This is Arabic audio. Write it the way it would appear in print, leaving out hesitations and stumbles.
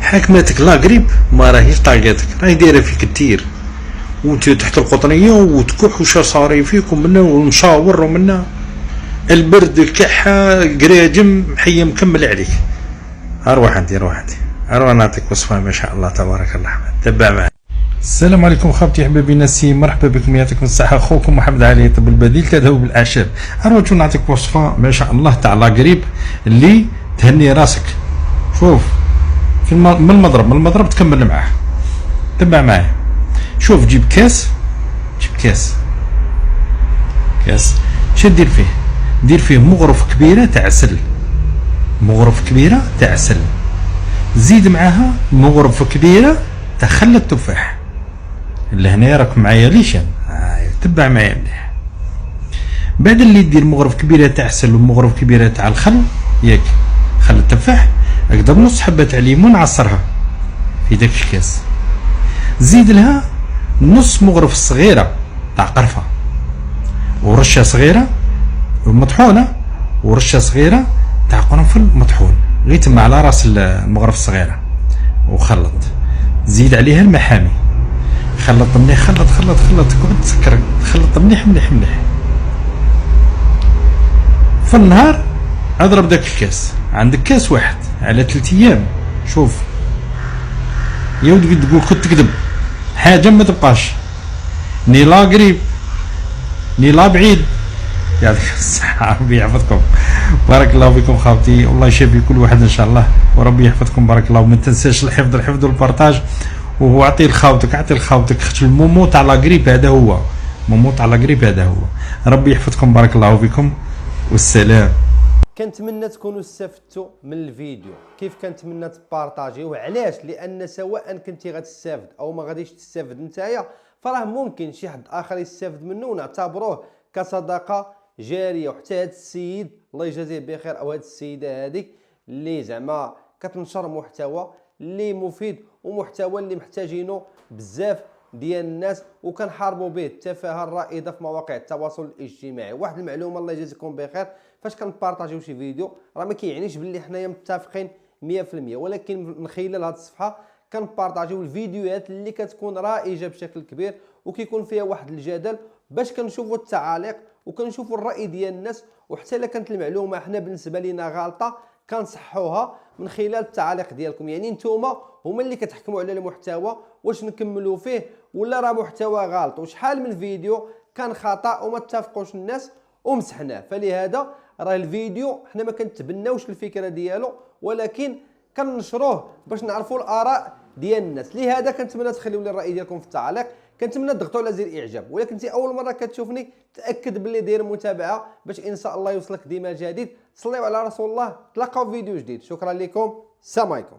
حاكماتك لا قريب ما راهيش طاقاتك، راهي دايره فيك التير وانت تحت القطنيه وتكح وش صاري فيك ومنا ونشاور ومنا البرد الكحه قراجم حي مكمل عليك. اروح انت اروح نعطيك وصفه ما شاء الله تبارك الله. تبع معي. السلام عليكم خاوتي حبابي ناسي، مرحبا بكم، يعطيكم الصحه. اخوكم محمد علي طب البديل تذهب بالاعشاب. اروح نعطيك وصفه ما شاء الله تاع لا قريب اللي تهني راسك. شوف من المضرب تكمل معاه. تبع معايا. شوف جيب كاس شو دير فيه؟ دير فيه مغرف كبيره تاع عسل، زيد معاها مغرف كبيره تاع خل التفاح. اللي هنا راك معايا ليش تبع معايا مليح. بعد اللي دير مغرف كبيره تاع عسل ومغرف كبيره تاع الخل، ياك خل التفاح، اقدر نص حبه تاع ليمون عصرها في داك الكاس، زيد لها نص مغرف صغيره تاع قرفه ورشه صغيره مطحونه ورشه صغيره تاع قرنفل مطحون، غير تما على راس المغرف الصغيره، وخلط. زيد عليها المحامي، خلط مليح، خلط تقعد تسكر، خلط مليح. في النهار اضرب داك الكاس، عندك كاس واحد على 3 ايام. شوف يا ودي تقول كنت تكذب حاجه ما تبقاش، ني لا قريب ني لا بعيد. يعطيك الصحة، ربي يحفظكم. بارك الله فيكم خاوتي، والله يشافي كل واحد ان شاء الله، وربي يحفظكم. بارك الله. وما تنساش الحفظ والبارطاج، وهو اعطي لخاوتك خاطر المومو تاع لا قريب هذا هو. ربي يحفظكم. بارك الله فيكم والسلام. كنتمنى تكونوا استفدتوا من الفيديو. كيف كنتمنى تبارطاجيوه، علاش؟ لان سواء كنتي غتستافد او ما غاديش تستافد نتايا، فراه ممكن شي حد اخر يستافد منه ونعتبروه كصدقه جاريه. وحتى هذا السيد الله يجازيه بخير، او هذه السيده هذيك اللي زعما كتنشر محتوى اللي مفيد ومحتوى اللي محتاجينه بزاف ديال الناس، وكنحاربوا به التفاهه الرائده في مواقع التواصل الاجتماعي. واحد المعلومه الله يجازيكم بخير، فاش كنبارطاجيو شي فيديو راه ما كيعنيش باللي حنايا متفقين 100%، ولكن من خلال هذه الصفحه كنبارطاجيو الفيديوهات اللي كتكون رائجه بشكل كبير وكيكون فيها واحد الجدل، باش كنشوفوا التعاليق وكنشوفوا الراي ديال الناس، وحتى الا كانت المعلومه حنا بالنسبه لينا غلطه كنصحوها من خلال التعاليق ديالكم. يعني نتوما هما اللي كتحكموا على المحتوى واش نكملوا فيه ولا راه محتوى غلط، وشحال من فيديو كان خطا وما اتفقوش الناس ومسحناه. فلهذا راه الفيديو حنا ما كنتبناوش الفكره ديالو، ولكن كننشروه باش نعرفوا الاراء ديال الناس. لهذا كنتمنى تخليوا لي الراي ديالكم في التعليق، كنتمنى تضغطوا على زر اعجاب. ولكن انت اول مره كتشوفني تاكد باللي داير متابعه باش ان شاء الله يوصلك ديما جديد. صليوا على رسول الله، تلاقاو في فيديو جديد. شكرا لكم، السلام عليكم.